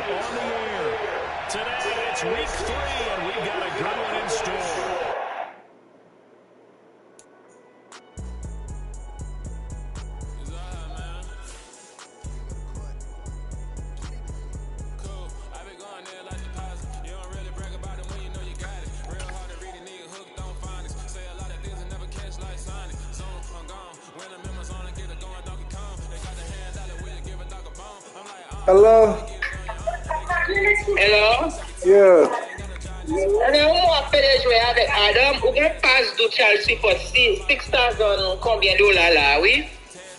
on the air. Today, it's week 3, and we've got a good one in store. Hello? Hello? Yeah. Moi, je vais avec Adam. Ou bien passe du Chelsea pour 6,000 combien de dollars là, oui?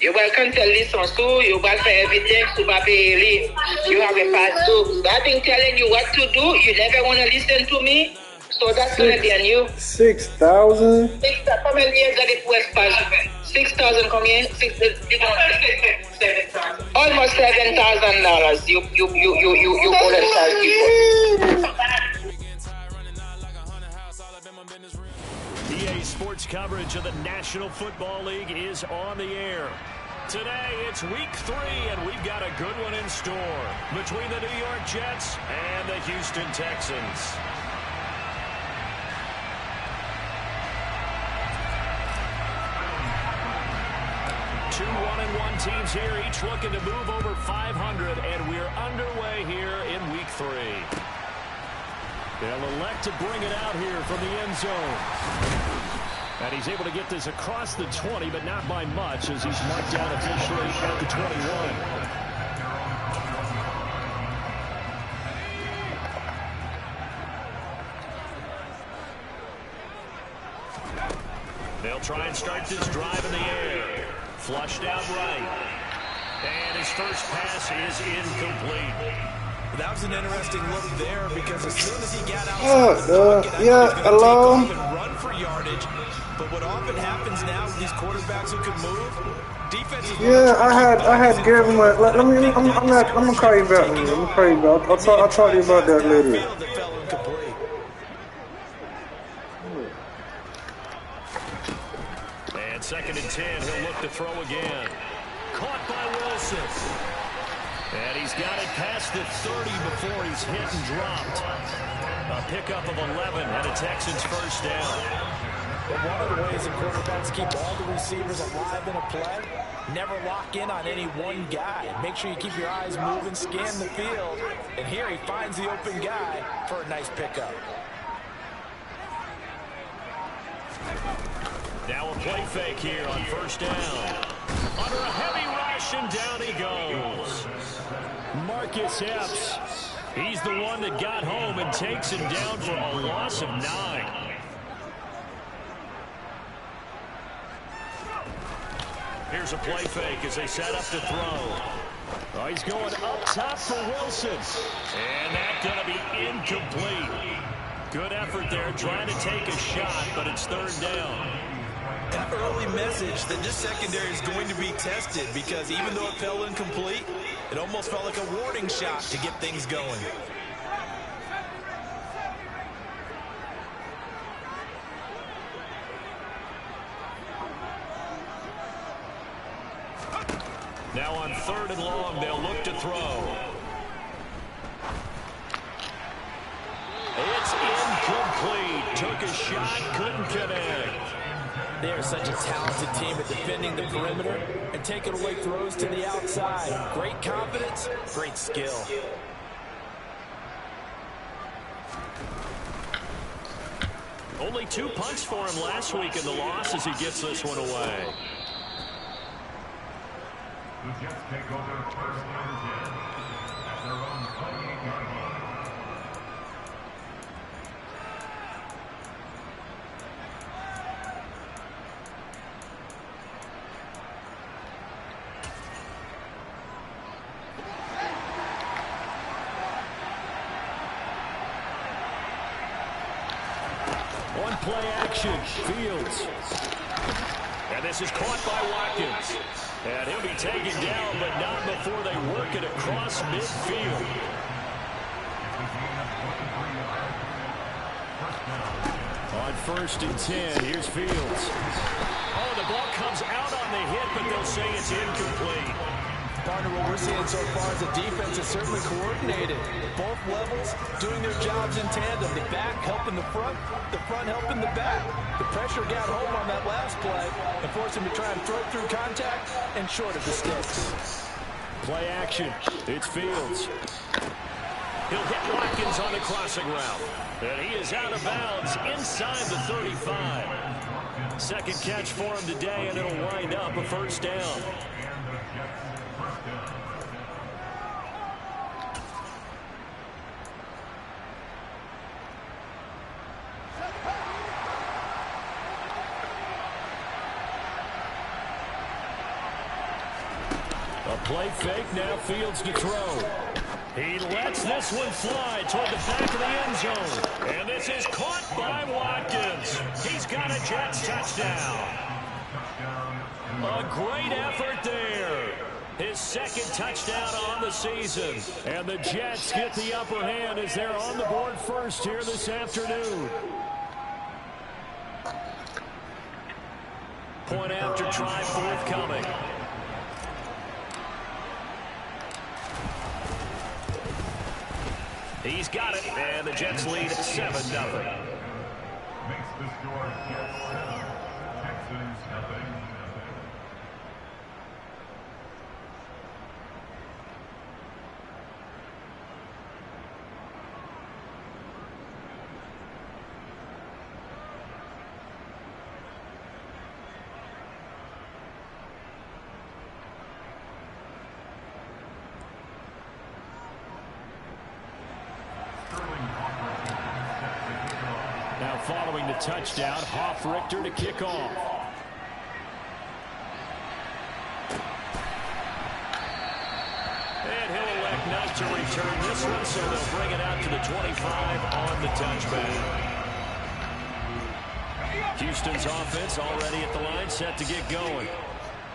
You will cancel this on so you will pay everything to pay. You have a pass too. I've been telling you what to do. You never want to listen to me. So that's going to be on you. 6,000? Combien de got it West Pass? 6,000 combien? Almost $7,000. You owe the Chelsea people. EA Sports coverage of the National Football League is on the air. Today, it's week 3, and we've got a good one in store between the New York Jets and the Houston Texans. Two 1-1 teams here, each looking to move over 500, and we're underway here in week 3. They'll elect to bring it out here from the end zone. And he's able to get this across the 20, but not by much, as he's marked down officially at the 21. They'll try and start this drive in the air. Flushed out right. And his first pass is incomplete. That was an interesting look there because as soon as he got outside, yeah, hello. Take off and run for yardage. But what often happens now with these quarterbacks who can move, defenses. Yeah, I had given my. I'm gonna call you back. I'm gonna call you back. I'll talk to you about that later. And 2nd and 10, he'll look to throw again. Caught by Wilson. And he's got it past the 30 before he's hit and dropped. A pickup of 11 and a Texans first down. But one of the ways that quarterbacks keep all the receivers alive in a play, never lock in on any one guy. Make sure you keep your eyes moving, scan the field. And here he finds the open guy for a nice pickup. Now a play fake here on first down. Under a heavy rush, and down he goes. Marcus Epps. He's the one that got home and takes him down for a loss of 9. Here's a play fake as they set up to throw. Oh, he's going up top for Wilson. And that's going to be incomplete. Good effort there, trying to take a shot, but it's 3rd down. An early message that this secondary is going to be tested because even though it fell incomplete, it almost felt like a warning shot to get things going. Now on 3rd and long, they'll look to throw. It's incomplete. Took a shot, couldn't connect. They are such a talented team at defending the perimeter and taking away throws to the outside. Great confidence, great skill. Only 2 punts for him last week in the loss as he gets this one away. The Jets take over 1st and 10 at their own 28-yard line. One play action, Fields. And this is caught by Watkins. And he'll be taken down, but not before they work it across midfield. On 1st and 10, here's Fields. Oh, the ball comes out on the hit, but they'll say it's incomplete. Partner, what we're seeing so far is the defense is certainly coordinated. Both levels doing their jobs in tandem. The back helping the front helping the back. The pressure got home on that last play and forced him to try and throw through contact and short of the sticks. Play action. It's Fields. He'll hit Watkins on the crossing route. And he is out of bounds inside the 35. Second catch for him today, and it'll wind up a first down. A play fake, now Fields to throw. He lets this one fly toward the back of the end zone. And this is caught by Watkins. He's got a Jets touchdown. A great effort there. His second touchdown on the season. And the Jets get the upper hand as they're on the board first here this afternoon. Point after try forthcoming. He's got it, and the Jets lead 7-0. Makes the score Jets 7, Texans nothing. Now following the touchdown, Hofrichter to kick off. And he'll elect not to return this one, so they'll bring it out to the 25 on the touchback. Houston's offense already at the line, set to get going.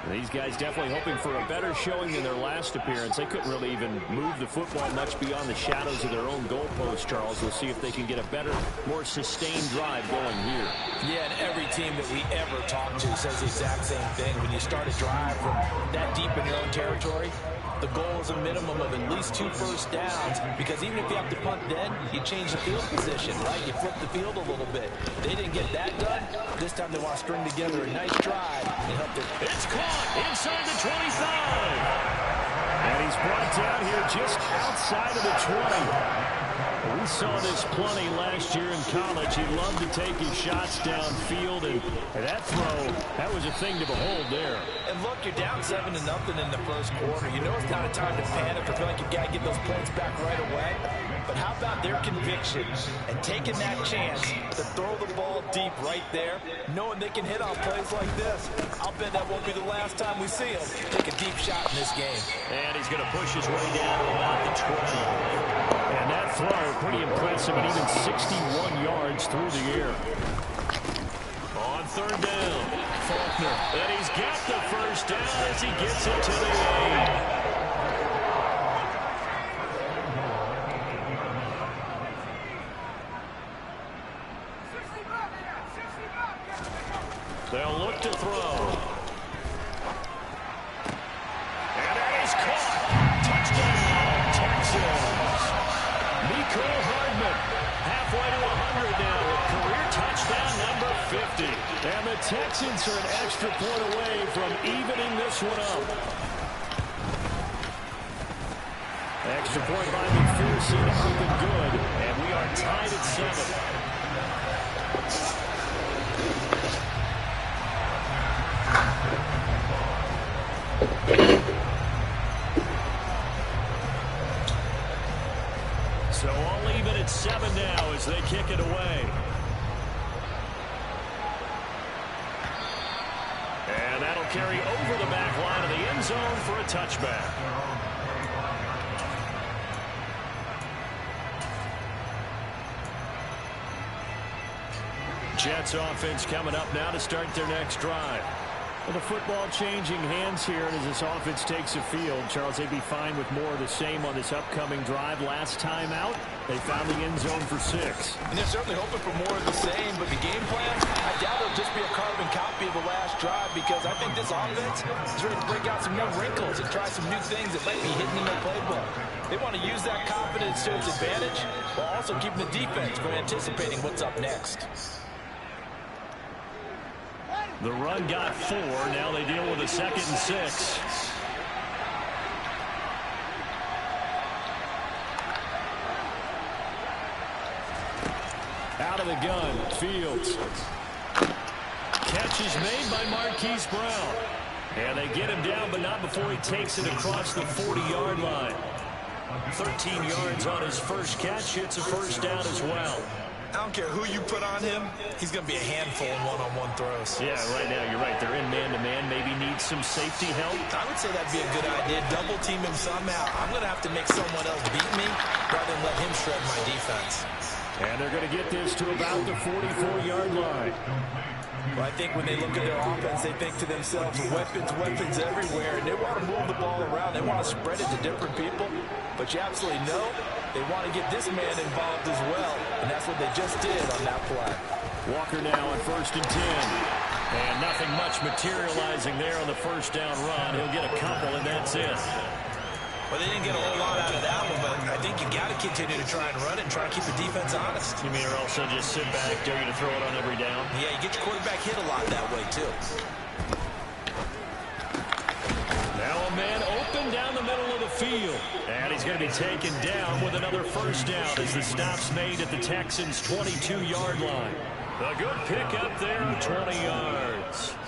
These guys definitely hoping for a better showing than their last appearance. They couldn't really even move the football much beyond the shadows of their own goalpost, Charles. We'll see if they can get a better, more sustained drive going here. Yeah, and every team that we ever talk to says the exact same thing. When you start a drive from that deep in your own territory, the goal is a minimum of at least 2 first downs, because even if you have to punt then, you change the field position, right? You flip the field a little bit. They didn't get that done. This time they want to string together a nice drive and help their... It's caught inside the 25. And he's brought down here just outside of the 20. We saw this plenty last year in college. He loved to take his shots downfield, and that throw, that was a thing to behold there. And look, you're down 7-0 in the first quarter. You know it's not a time to panic or feel like you got to get those points back right away. But how about their conviction and taking that chance to throw the ball deep right there, knowing they can hit on plays like this? I'll bet that won't be the last time we see him take a deep shot in this game. And he's going to push his way down to about the 20. And that throw, pretty impressive, and even 61 yards through the air. On third down, Faulkner. And he's got the first down as he gets it to the 8. They'll look to throw. And that is caught. Touchdown, Texans. Mecole Hardman, halfway to 100 now with career touchdown number 50. And the Texans are an extra point away from evening this one up. Extra point by McPherson, up and good. And we are tied at 7. So all even at 7 now as they kick it away. And that'll carry over the back line of the end zone for a touchback. Jets offense coming up now to start their next drive. Well, the football changing hands here, and as this offense takes the field, Charles, they'd be fine with more of the same on this upcoming drive. Last time out, they found the end zone for 6. And they're certainly hoping for more of the same, but the game plan, I doubt it'll just be a carbon copy of the last drive because I think this offense is ready to break out some new wrinkles and try some new things that might be hidden in their playbook. They want to use that confidence to its advantage while also keeping the defense from anticipating what's up next. The run got 4. Now they deal with a 2nd and 6. Out of the gun, Fields. Catch is made by Marquise Brown. And they get him down, but not before he takes it across the 40-yard line. 13 yards on his first catch. It's a first down as well. I don't care who you put on him, he's going to be a handful in one-on-one throws. Yeah, right now you're right. They're in man-to-man. Maybe needs some safety help. I would say that'd be a good idea. Double team him somehow. I'm going to have to make someone else beat me rather than let him shred my defense. And they're going to get this to about the 44-yard line. Well, I think when they look at their offense, they think to themselves, weapons everywhere, and they want to move the ball around. They want to spread it to different people, but you absolutely know they want to get this man involved as well, and that's what they just did on that play. Walker now on 1st and 10. And nothing much materializing there on the first down run. He'll get a couple, and that's it. Well, they didn't get a whole lot out of that one, but I think you got to continue to try and run it and try to keep the defense honest. You mean or also just sit back, dare you to throw it on every down? Yeah, you get your quarterback hit a lot that way, too. Now a man open down the middle of the field. And he's going to be taken down with another first down as the stop's made at the Texans' 22-yard line. A good pickup there of 20 yards.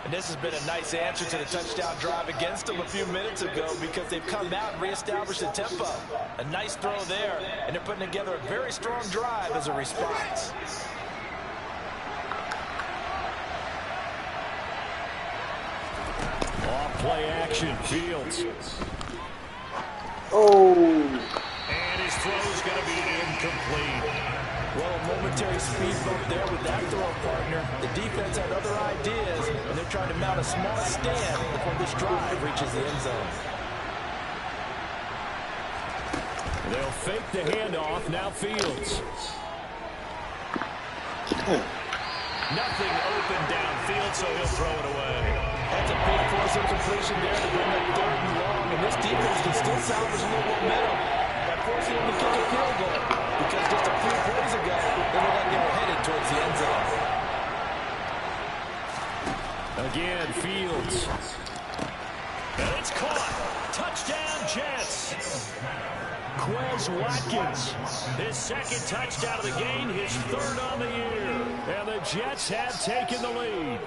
And this has been a nice answer to the touchdown drive against them a few minutes ago because they've come out and reestablished the tempo. A nice throw there, and they're putting together a very strong drive as a response. Off play action, Fields. Oh. And his throw's going to be incomplete. Well, a momentary speed bump there with that throw partner. The defense had other ideas, and they're trying to mount a small stand before this drive reaches the end zone. They'll fake the handoff. Now Fields. Nothing open downfield, so he'll throw it away. That's a big force of completion there to bring up 3rd and long, and this defense can still salvage a little momentum by forcing him to kick a field goal. Because just a few plays ago, they looked like they were headed towards the end zone. Again, Fields. And it's caught. Touchdown, Jets. Quez Watkins. His 2nd touchdown of the game, his 3rd on the year. And the Jets have taken the lead.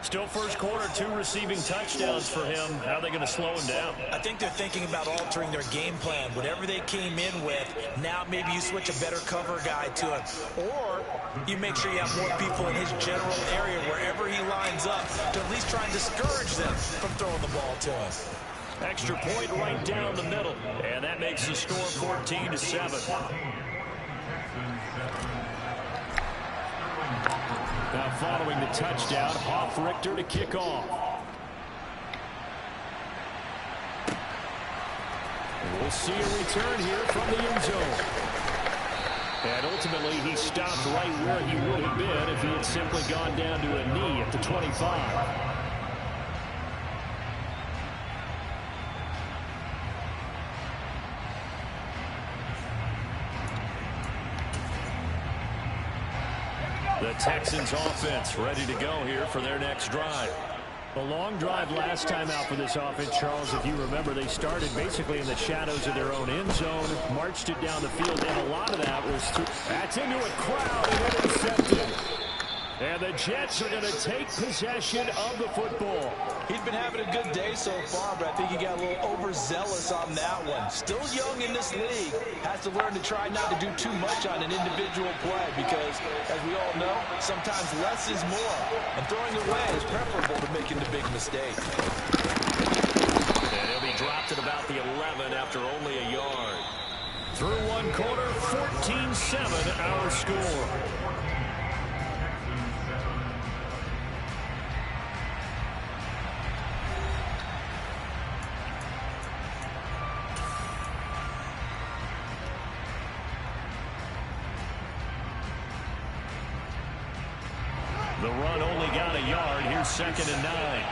Still first quarter, 2 receiving touchdowns for him. How are they going to slow him down? I think they're thinking about altering their game plan. Whatever they came in with, now maybe you switch a better cover guy to him. Or you make sure you have more people in his general area wherever he lines up to at least try and discourage them from throwing the ball to him. Extra point right down the middle. And that makes the score 14-7. Now following the touchdown, Hoff-Richter to kick off. We'll see a return here from the end zone. And ultimately, he stopped right where he would have been if he had simply gone down to a knee at the 25. The Texans offense ready to go here for their next drive. A long drive last time out for this offense, Charles. If you remember, they started basically in the shadows of their own end zone, marched it down the field, and a lot of that was through. That's into a crowd and intercepted. And the Jets are going to take possession of the football. He's been having a good day so far, but I think he got a little overzealous on that one. Still young in this league. Has to learn to try not to do too much on an individual play because, as we all know, sometimes less is more. And throwing away is preferable to making the big mistake. And he'll be dropped at about the 11 after only a yard. Through one quarter, 14-7 our score. The run only got a yard. Here's 2nd and 9.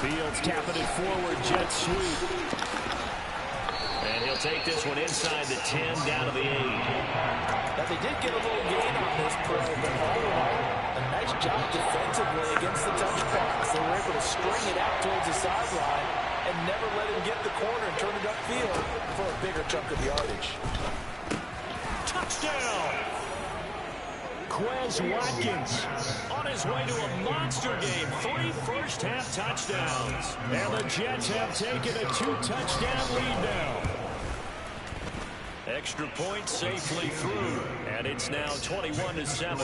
Fields tapping it forward. Jet sweep. And he'll take this one inside the 10, down to the 8. Now, they did get a little gain on this play, but all in all, a nice job defensively against the touch pass. They were able to string it out towards the sideline and never let him get the corner and turn it upfield for a bigger chunk of yardage. Touchdown! Quez Watkins on his way to a monster game. 3 first-half touchdowns. And the Jets have taken a 2-touchdown lead now. Extra point safely through. And it's now 21-7.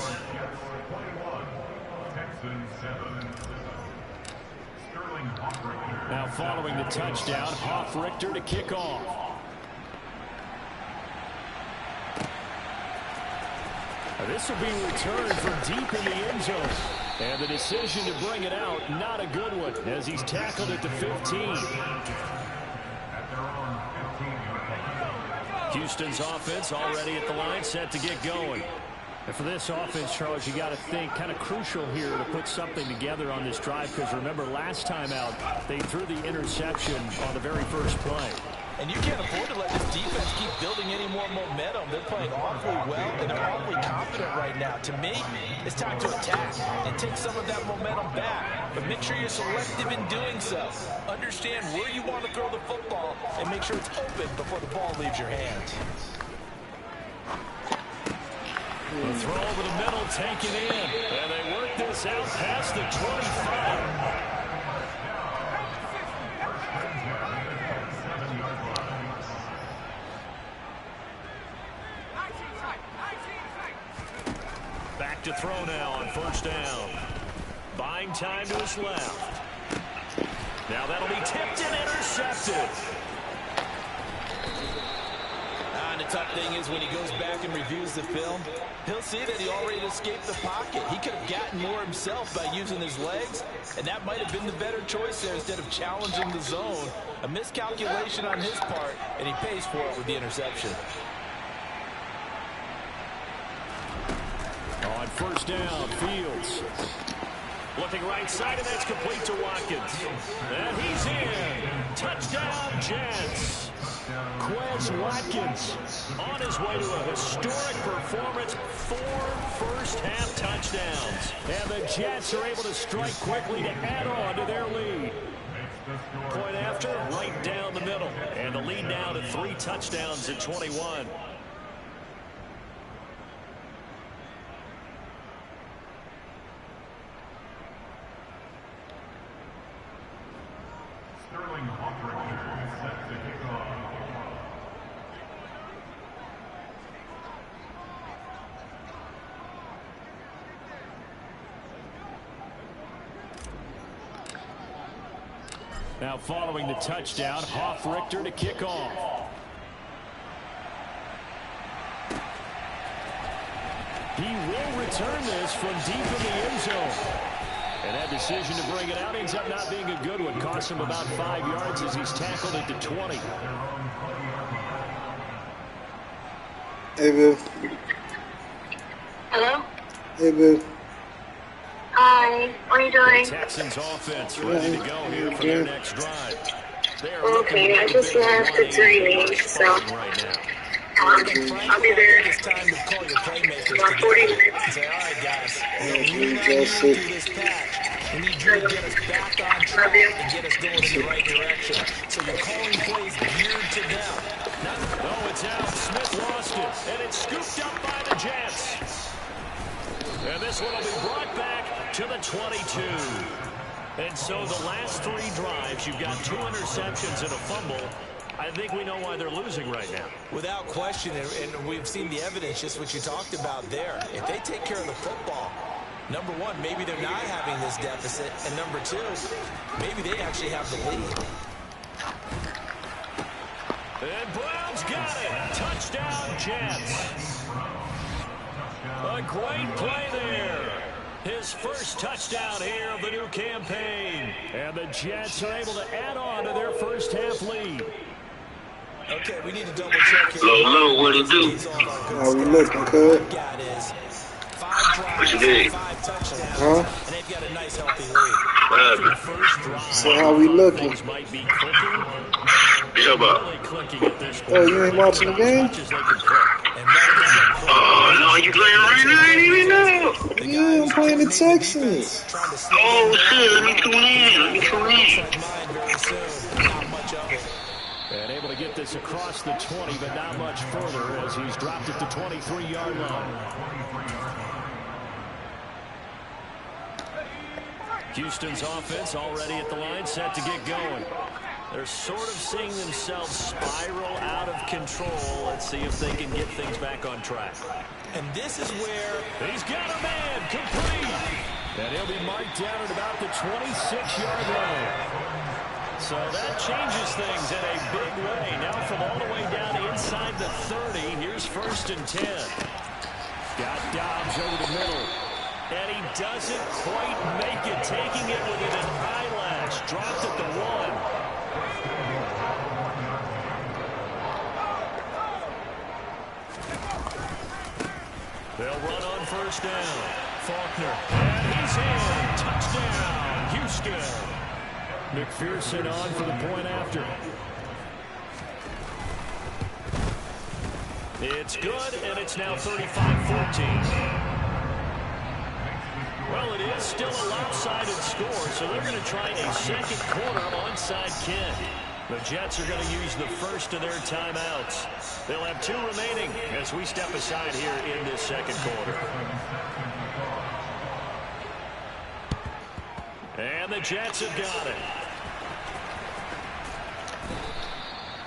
Now following the touchdown, Hofrichter to kick off. This will be returned from deep in the end zone. And the decision to bring it out, not a good one, as he's tackled at the 15. Houston's offense already at the line, set to get going. And for this offense, Charles, you got to think kind of crucial here to put something together on this drive, because remember last time out, they threw the interception on the very first play. And you can't afford to let this defense keep building any more momentum. They're playing awfully well, and they're awfully confident right now. To me, it's time to attack and take some of that momentum back. But make sure you're selective in doing so. Understand where you want to throw the football and make sure it's open before the ball leaves your hands. The throw over the middle, taken in. And they work this out past the 25. Back to throw now on first down. Buying time to his left. Now that'll be tipped and intercepted. And the tough thing is when he goes back and reviews the film, he'll see that he already escaped the pocket. He could have gotten more himself by using his legs, and that might have been the better choice there instead of challenging the zone. A miscalculation on his part, and he pays for it with the interception. On first down, Fields. Looking right side, and that's complete to Watkins. And he's in. Touchdown, Jets. Quez Watkins on his way to a historic performance. 4 first-half touchdowns. And the Jets are able to strike quickly to add on to their lead. Point after, right down the middle. And the lead now to 3 touchdowns at 21. Sterling Hofrichter is set to kick off. Now following the touchdown, Hofrichter to kick off. He will return this from deep in the end zone. And that decision to bring it out ends up not being a good one. Costs him about 5 yards as he's tackled at the 20. Hey, Bill. Hello? Hey, Bill. Hi. What are you doing? The Texans offense ready to go here for their next drive. Okay, I just left the training, so I'll be there in about 40 minutes. Say, all right, guys, we need to do this patch. We need you to get us back on track and get us going in the right direction. So you're calling plays geared to them. Oh, it's out. Smith lost it, and it's scooped up by the Jets. And this one will be brought back to the 22. And so the last 3 drives, you've got 2 interceptions and a fumble. I think we know why they're losing right now. Without question, and we've seen the evidence, just what you talked about there. If they take care of the football, number one, maybe they're not having this deficit. And number 2, maybe they actually have the lead. And Brown's got it. Touchdown, Jets. A great play there. His first touchdown here of the new campaign. And the Jets are able to add on to their first half lead. Okay, we need to double check here. Low, what it do? How we looking, cuz? Got is 5 What you drives, did? 5 touchdowns, Huh? and they've got a nice healthy lead. What happened? First drive. So how we looking? Things might be clicking. What's up, about? Really clicking at this point. Oh, you ain't watching the game? As much as they can click. And that is Oh, no, you playing right now? I didn't even know. Yeah, I'm playing the Texans. trying to slow Oh, shit, let me tune in. mind very soon. Not much of it. And able to get this across the 20, but not much further as he's dropped it to 23-yard line. Houston's offense already at the line, set to get going. They're sort of seeing themselves spiral out of control. Let's see if they can get things back on track. And this is where He's got a man, complete. And he'll be marked down at about the 26-yard line. So that changes things in a big way. Now from all the way down inside the 30, here's 1st and 10. Got Dobbs over the middle. And he doesn't quite make it, taking it within an eyelash. Dropped at the 1. They'll run on 1st down. Faulkner. And he's in. Touchdown, Houston. McPherson on for the point after. It's good, and it's now 35-14. Well, it is still a lopsided score, so they're going to try a second quarter onside kick. The Jets are going to use the first of their timeouts. They'll have 2 remaining as we step aside here in this second quarter. And the Jets have got it.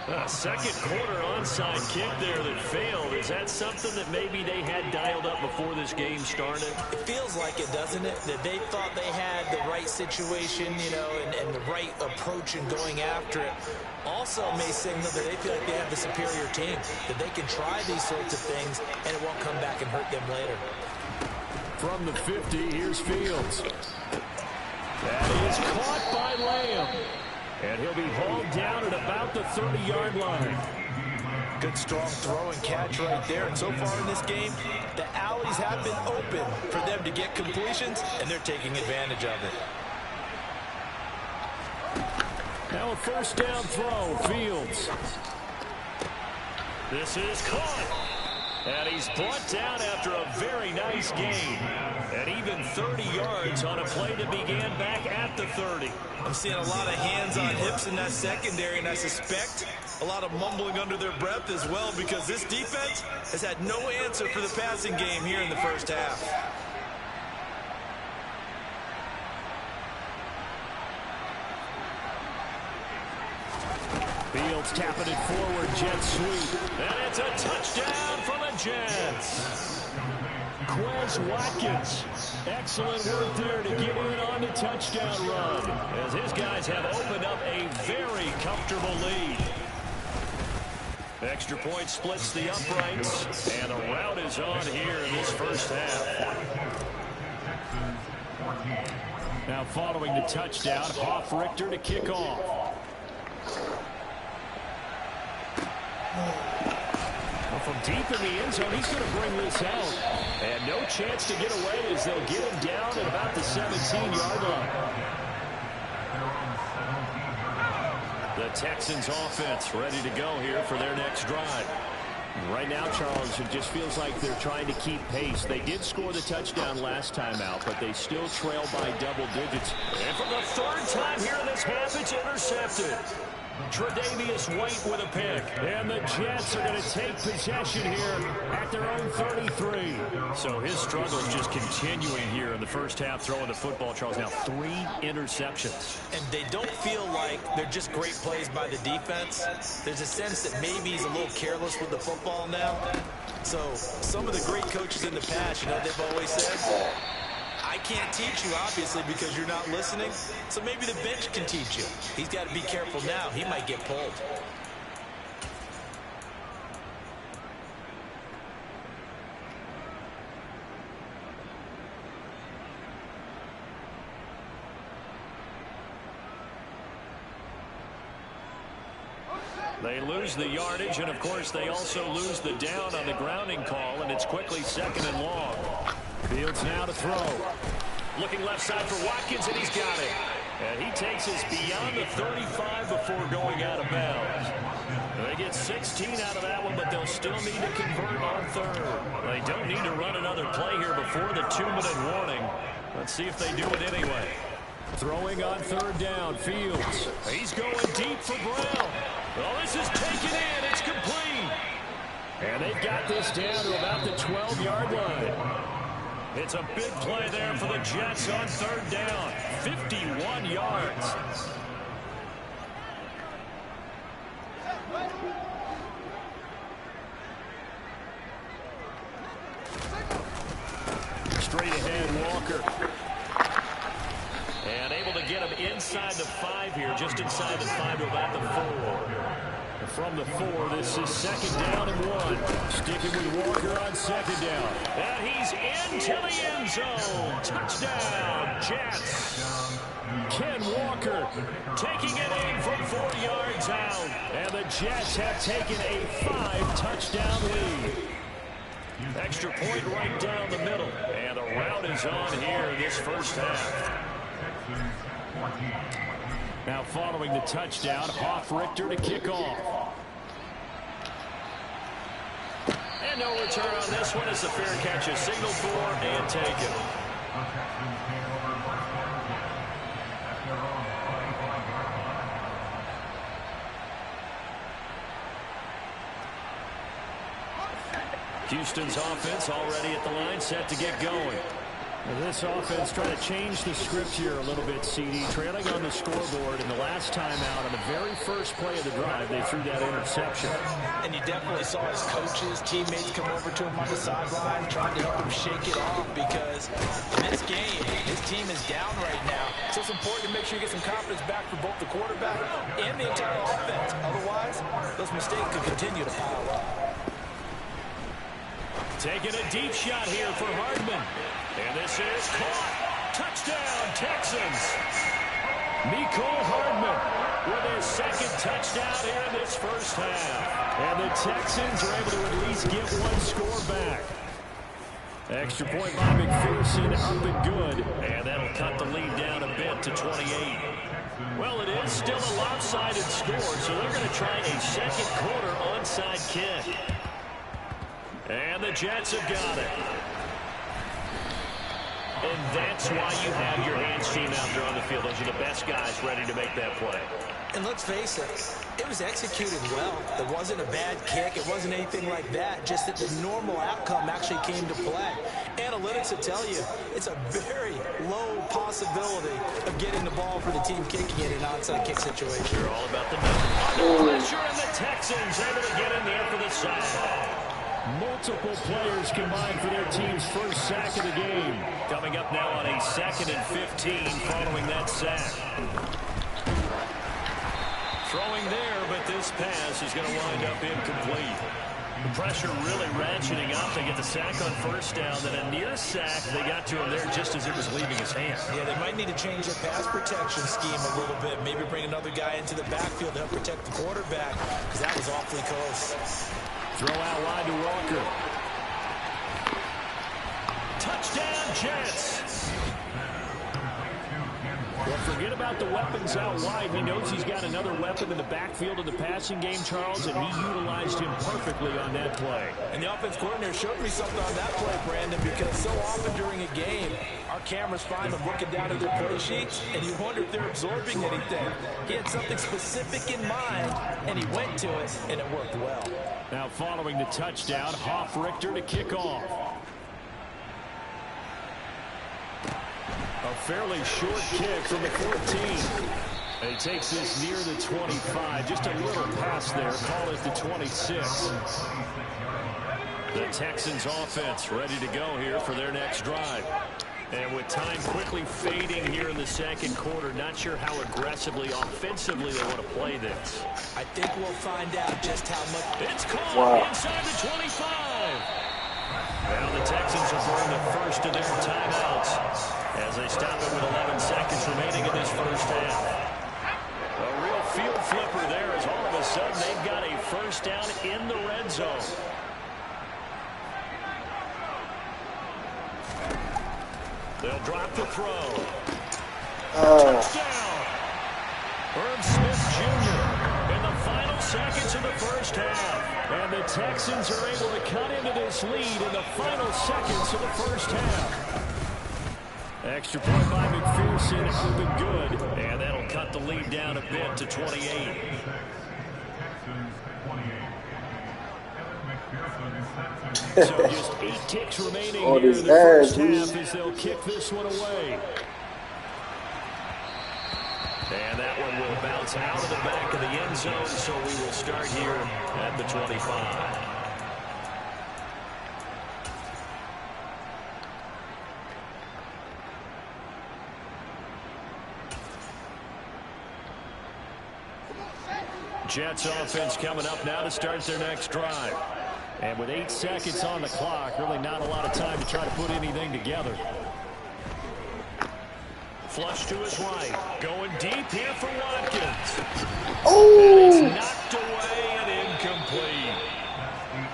A second quarter onside kick there that failed. Is that something that maybe they had dialed up before this game started? it feels like it, doesn't it? That they thought they had the right situation, you know, and the right approach in going after it. Also may signal that they feel like they have the superior team, that they can try these sorts of things and it won't come back and hurt them later. From the 50, here's Fields. That is caught by Lamb. And he'll be hauled down at about the 30-yard line. Good strong throw and catch right there. And so far in this game, the alleys have been open for them to get completions, and they're taking advantage of it. Now a 1st down throw, Fields. This is caught. And he's brought down after a very nice gain. And even 30 yards on a play that began back at the 30. I'm seeing a lot of hands on hips in that secondary, and I suspect a lot of mumbling under their breath as well, because this defense has had no answer for the passing game here in the first half. Fields tapping it forward, jet sweep. And it's a touchdown for the Jets. Quez Watkins. Excellent work there to get in on the touchdown run, as his guys have opened up a very comfortable lead. Extra point splits the uprights, and a rout is on here in this first half. Now following the touchdown, Hoff-Richter to kick off. Well, from deep in the end zone, he's going to bring this out. And no chance to get away as they'll get him down at about the 17-yard line. The Texans offense ready to go here for their next drive. Right now, Charles, it just feels like they're trying to keep pace. They did score the touchdown last time out, but they still trail by double digits. And for the 3rd time here in this half, it's intercepted. Tre'Davious White with a pick. And the Jets are going to take possession here at their own 33. So his struggle is just continuing here in the first half, throwing the football, Charles. Now 3 interceptions. And they don't feel like they're just great plays by the defense. There's a sense that maybe he's a little careless with the football now. So some of the great coaches in the past, you know, they've always said, I can't teach you, obviously, because you're not listening. So maybe the bench can teach you. He's got to be careful now. He might get pulled. They lose the yardage, and, of course, they also lose the down on the grounding call, and it's quickly 2nd and long. Fields now to throw. Looking left side for Watkins, and he's got it. And he takes us beyond the 35 before going out of bounds. They get 16 out of that one, but they'll still need to convert on 3rd. They don't need to run another play here before the 2-minute warning. Let's see if they do it anyway. Throwing on 3rd down, Fields. He's going deep for Brown. Well, this is taken in. It's complete. And they've got this down to about the 12-yard line. It's a big play there for the Jets on 3rd down. 51 yards. Straight ahead, Walker. And able to get him inside the 5 here, just inside the 5 to about the 4. From the 4, this is 2nd down and 1. Sticking with Walker on 2nd down. And he's into the end zone. Touchdown, Jets. Ken Walker taking it in from 4 yards out. And the Jets have taken a 5-touchdown lead. Extra point right down the middle. And the route is on here in this first half. Now following the touchdown, Hoff-Richter to kick off. And no return on this one as the fair catch is signaled for and taken. Houston's offense already at the line, set to get going. This offense trying to change the script here a little bit, CD. Trailing on the scoreboard, and the last time out on the very first play of the drive, they threw that interception. And you definitely saw his coaches, teammates come over to him on the sideline, trying to help him shake it off because in this game, his team is down right now. So it's important to make sure you get some confidence back for both the quarterback and the entire offense. Otherwise, those mistakes could continue to pile up. Taking a deep shot here for Hardman. And this is caught. Touchdown, Texans. Mecole Hardman with his 2nd touchdown here in this first half. And the Texans are able to at least get one score back. Extra point by McPherson, up and good. And that'll cut the lead down a bit to 28. Well, it is still a lopsided score, so they're going to try a 2nd quarter onside kick. And the Jets have got it. And that's why you have your hands team out there on the field. Those are the best guys ready to make that play. And let's face it, it was executed well. It wasn't a bad kick. It wasn't anything like that. Just that the normal outcome actually came to play. Analytics will tell you it's a very low possibility of getting the ball for the team kicking in an onside kick situation. They're all about the middle. Under pressure, and the Texans able to get in there for the sack. Multiple players combined for their team's first sack of the game. Coming up now on a 2nd and 15 following that sack. Throwing there, but this pass is going to wind up incomplete. The pressure really ratcheting up. They get the sack on 1st down, then a near sack. They got to him there just as it was leaving his hand. Yeah, they might need to change their pass protection scheme a little bit. Maybe bring another guy into the backfield to help protect the quarterback because that was awfully close. Throw out wide to Walker. Touchdown, Jets. Well, forget about the weapons out wide. He knows he's got another weapon in the backfield of the passing game, Charles, and he utilized him perfectly on that play. And the offense coordinator showed me something on that play, Brandon, because so often during a game, our cameras find them looking down at their play sheets, and you wonder if they're absorbing anything. He had something specific in mind, and he went to it, and it worked well. Now following the touchdown, Hoff-Richter to kick off. A fairly short kick from the 14. And he takes this near the 25. Just a little pass there. Call it the 26. The Texans offense ready to go here for their next drive. And with time quickly fading here in the 2nd quarter, not sure how aggressively, offensively they want to play this. I think we'll find out just how much. It's caught inside the 25. Now the Texans are burning the first of their timeouts as they stop it with 11 seconds remaining in this first half. A real field flipper there as all of a sudden they've got a first down in the red zone. They'll drop the throw. Touchdown! Herb Smith Jr. in the final seconds of the first half. And the Texans are able to cut into this lead in the final seconds of the first half. Extra point by McPherson up and good. And that'll cut the lead down a bit to 28. So just 8 ticks remaining here in the first half as they'll kick this one away. And that one will bounce out of the back of the end zone, so we will start here at the 25. Jets offense coming up now to start their next drive. And with 8 seconds on the clock, really not a lot of time to try to put anything together. Flush to his right. Going deep here for Watkins. And it's knocked away and incomplete.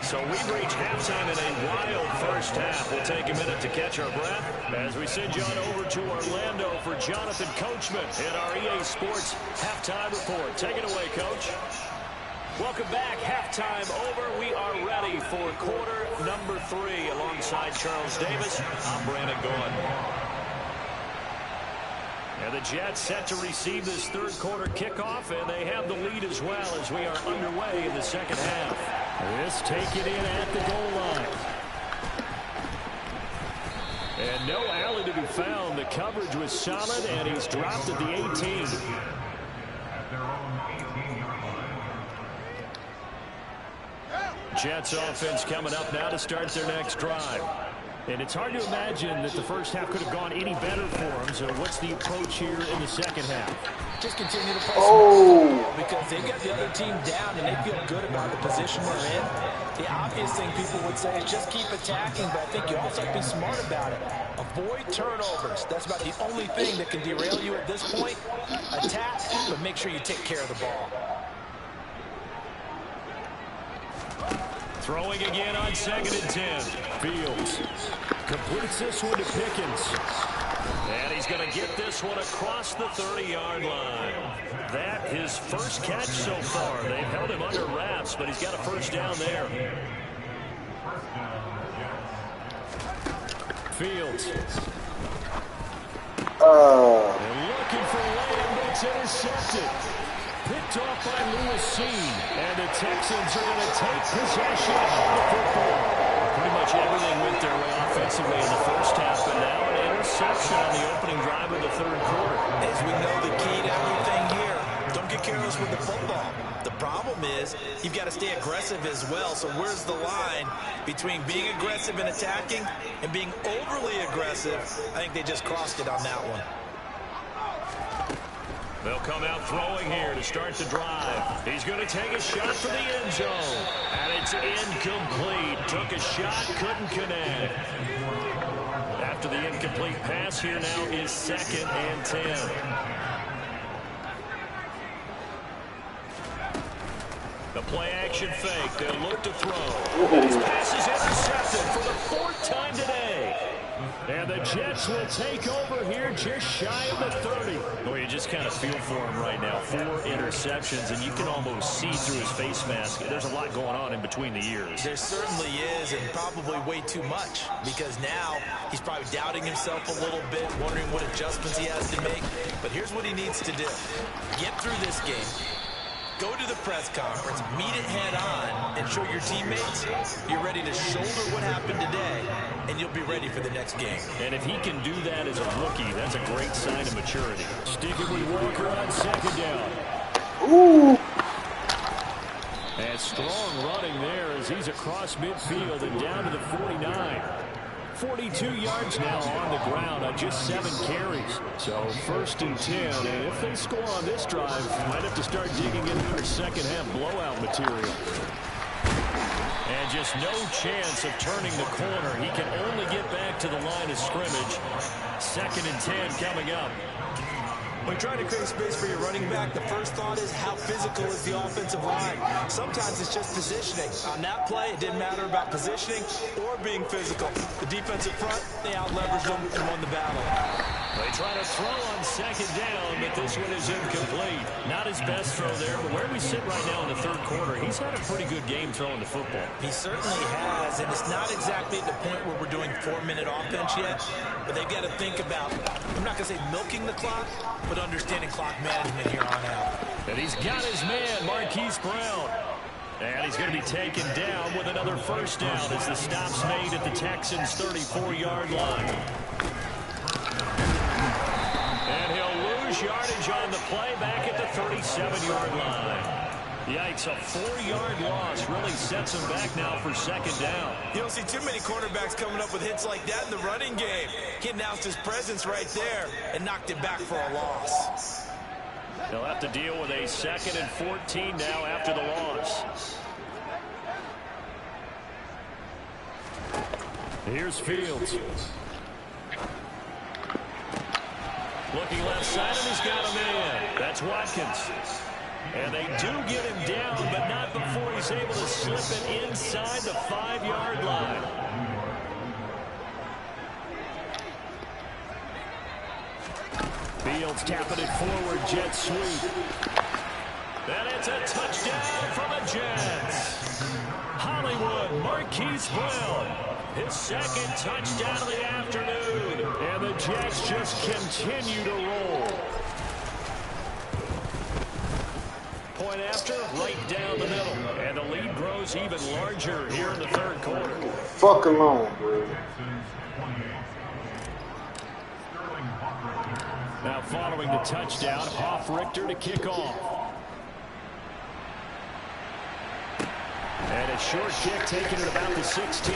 So we've reached halftime in a wild first half. We'll take a minute to catch our breath as we send you on over to Orlando for Jonathan Coachman in our EA Sports Halftime Report. Take it away, Coach. Welcome back. Halftime over. We are ready for quarter number 3 alongside Charles Davis. I'm Brandon Gordon. And the Jets set to receive this third quarter kickoff, and they have the lead as well as we are underway in the second half. This taken in at the goal line. And no alley to be found. The coverage was solid, and he's dropped at the 18. Jets offense coming up now to start their next drive. And it's hard to imagine that the first half could have gone any better for them. So what's the approach here in the second half? Just continue to press them because they got the other team down and they feel good about the position they're in. The obvious thing people would say is just keep attacking, but I think you also have to be smart about it. Avoid turnovers. That's about the only thing that can derail you at this point. Attack, but make sure you take care of the ball. Throwing again on 2nd and 10. Fields completes this one to Pickens. And he's going to get this one across the 30-yard line. That his first catch so far. They've held him under wraps, but he's got a first down there. Fields. And looking for Lamb, but it's intercepted. Picked off by Lewis Cine, and the Texans are going to take possession of the football. Pretty much everything went their way offensively in the first half, but now an interception on the opening drive of the third quarter. As we know, the key to everything here, don't get careless with the football. The problem is you've got to stay aggressive as well. So where's the line between being aggressive and attacking and being overly aggressive? I think they just crossed it on that one. They'll come out throwing here to start the drive. He's going to take a shot for the end zone. And it's incomplete. Took a shot, couldn't connect. After the incomplete pass, here now is 2nd and 10. The play action fake. They'll look to throw. And his pass is intercepted for the 4th time today. And the Jets will take over here just shy of the 30. Boy, you just kind of feel for him right now. 4 interceptions, and you can almost see through his face mask. There's a lot going on in between the ears. There certainly is, and probably way too much, because now he's probably doubting himself a little bit, wondering what adjustments he has to make. But here's what he needs to do. Get through this game. Go to the press conference, meet it head on, and show your teammates you're ready to shoulder what happened today, and you'll be ready for the next game. And if he can do that as a rookie, that's a great sign of maturity. Sticking with Walker on 2nd down. Ooh. And strong running there as he's across midfield and down to the 49. 42 yards now on the ground on just 7 carries. So 1st and 10, and if they score on this drive, might have to start digging into their second half blowout material. And just no chance of turning the corner. He can only get back to the line of scrimmage. 2nd and 10 coming up. When trying to create space for your running back, the first thought is how physical is the offensive line. Sometimes it's just positioning. On that play, it didn't matter about positioning or being physical. The defensive front, they out-leveraged them and won the battle. They try to throw on second down, but this one is incomplete. Not his best throw there, but where we sit right now in the third quarter, he's had a pretty good game throwing the football. He certainly has, and it's not exactly at the point where we're doing 4-minute offense yet, but they've got to think about, I'm not going to say milking the clock, but understanding clock management here on out. And he's got his man, Marquise Brown. And he's going to be taken down with another first down as the stop's made at the Texans' 34-yard line. And he'll lose yardage on the play back at the 37-yard line. Yikes, a 4-yard loss really sets him back now for second down. You don't see too many quarterbacks coming up with hits like that in the running game. He announced his presence right there and knocked it back for a loss. They'll have to deal with a 2nd and 14 now after the loss. Here's Fields. Looking left side, and he's got a man. That's Watkins. And they do get him down, but not before he's able to slip it inside the 5-yard line. Fields tapping it forward, jet sweep. And it's a touchdown for the Jets. Hollywood, Marquise Brown. His second touchdown of the afternoon. And the Jets just continue to roll. Point after, right down the middle. And the lead grows even larger here in the third quarter. Fuck alone, bro. Now following the touchdown, Hoff-Richter to kick off. And a short kick taken at about the 16.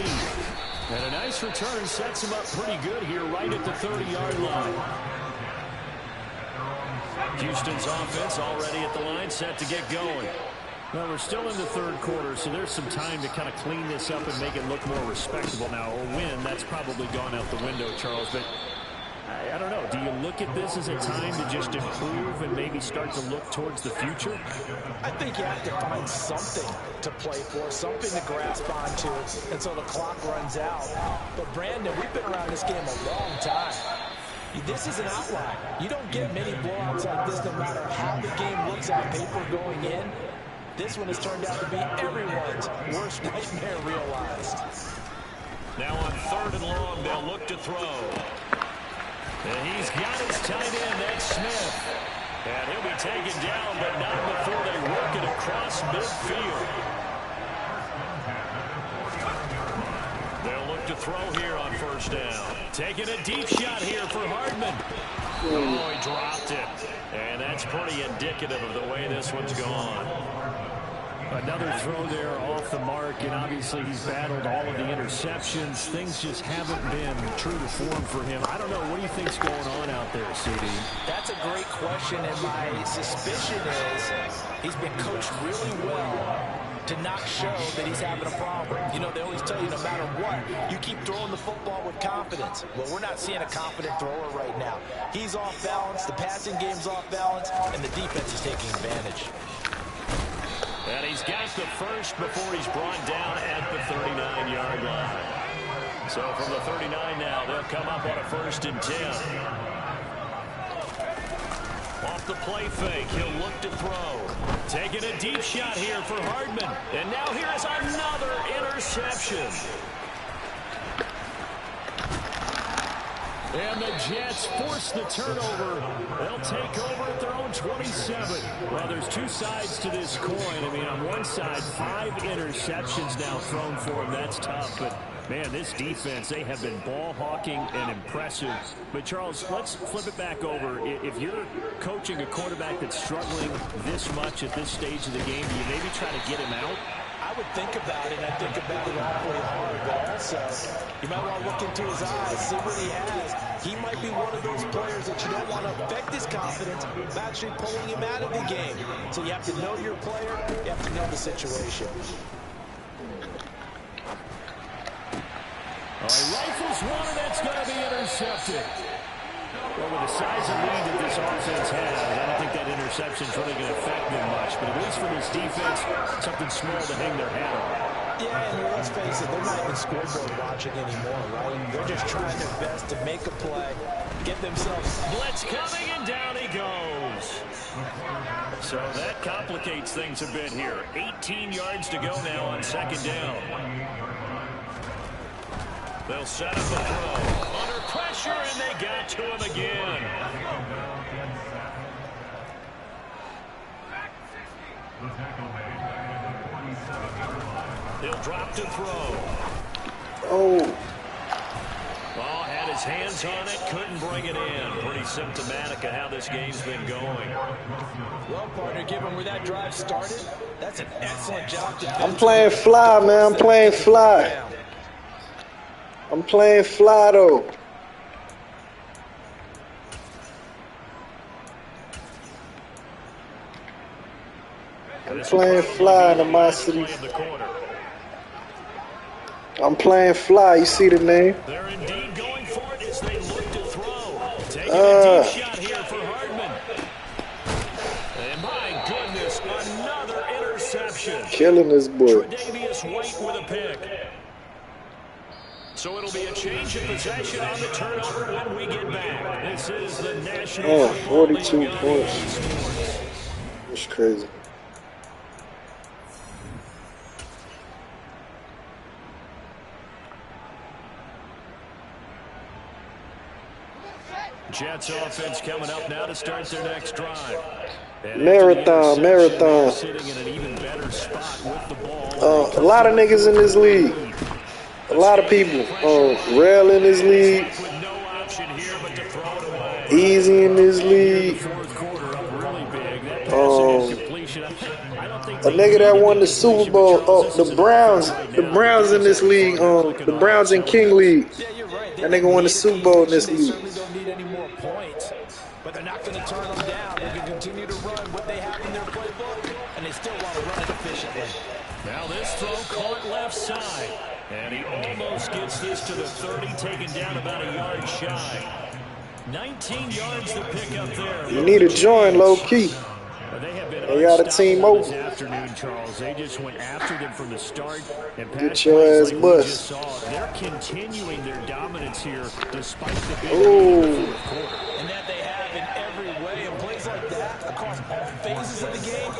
And a nice return sets him up pretty good here right at the 30-yard line. Houston's offense already at the line, set to get going. Well, we're still in the third quarter, so there's some time to kind of clean this up and make it look more respectable. Now, a win, that's probably gone out the window, Charles, but I don't know. Do you look at this as a time to just improve and maybe start to look towards the future? I think you have to find something to play for, something to grasp onto until the clock runs out. But, Brandon, we've been around this game a long time. This is an outlier. You don't get many blowouts like this no matter how the game looks on paper going in. This one has turned out to be everyone's worst nightmare realized. Now on 3rd and long, they'll look to throw. And he's got his tight end, that's Smith. And he'll be taken down, but not before they work it across midfield. They'll look to throw here on first down. Taking a deep shot here for Hardman. Oh, he dropped it. And that's pretty indicative of the way this one's gone. Another throw there off the mark, and obviously he's battled all of the interceptions. Things just haven't been true to form for him. I don't know. What do you think's going on out there, CD? That's a great question, and my suspicion is he's been coached really well to not show that he's having a problem. You know, they always tell you no matter what, you keep throwing the football with confidence. Well, we're not seeing a confident thrower right now. He's off balance, the passing game's off balance, and the defense is taking advantage. And he's got the first before he's brought down at the 39-yard line. So from the 39 now, they'll come up on a 1st and 10. Off the play fake, he'll look to throw. Taking a deep shot here for Hardman. And now here's another interception. And the Jets force the turnover. They'll take over at their own 27. Well, there's two sides to this coin. I mean, on one side, 5 interceptions now thrown for him. That's tough, but man, this defense, they have been ball hawking and impressive. But, Charles, let's flip it back over. If you're coaching a quarterback that's struggling this much at this stage of the game, do you maybe try to get him out? I would think about it, and I think about it awfully hard, but also you might want to look into his eyes, see what he has. He might be one of those players that you don't want to affect his confidence by actually pulling him out of the game. So you have to know your player, you have to know the situation. He rifles one, and that's going to be intercepted. Well, with the size of lead that this offense has, I don't think that interception's really going to affect them much. But at least for this defense, something small to hang their hat on. Yeah, and let's face it, they're not even scoreboard watching anymore, right? They're just trying their best to make a play, get themselves... Blitz coming, and down he goes. So that complicates things a bit here. 18 yards to go now on second down. They'll set up a throw. Under pressure, and they got to him again. He'll drop to throw. Oh. Ball had his hands on it, couldn't bring it in. Pretty symptomatic of how this game's been going. Well, partner, given where that drive started, that's an excellent job. I'm playing fly, man. I'm playing fly. I'm playing fly, though. I'm playing fly in my city. I'm playing fly. You see the name? They're indeed going for it as they look to throw. Taking a deep shot here for Hardman. And my goodness, another interception. Killing this boy. Tre'Davious White with a pick. So it'll be a change of possession on the turnover when we get back. This is the National 42 points. That's crazy. Jets offense coming up now to start their next drive. Marathon. Sitting in an even better spot with the ball. A lot of niggas in this league. A lot of people. Rail in this league. Easy in this league. A nigga that won the Super Bowl. The Browns. The Browns in this league. The Browns in King League. That nigga won the Super Bowl in this league. But they're not going to turn them down. They can continue to run what they have in their playbook, and they still want to run it efficiently. Now this throw caught left side, and he almost gets this to the 30, taken down about a yard shy. 19 yards to pick up there. You need to join low key. They got a team over. This afternoon, Charles. They just went after them from the start. And get your ass like bust. They're continuing their dominance here despite the big fourth quarter. And that they have in every way. And plays like that across all phases of the game,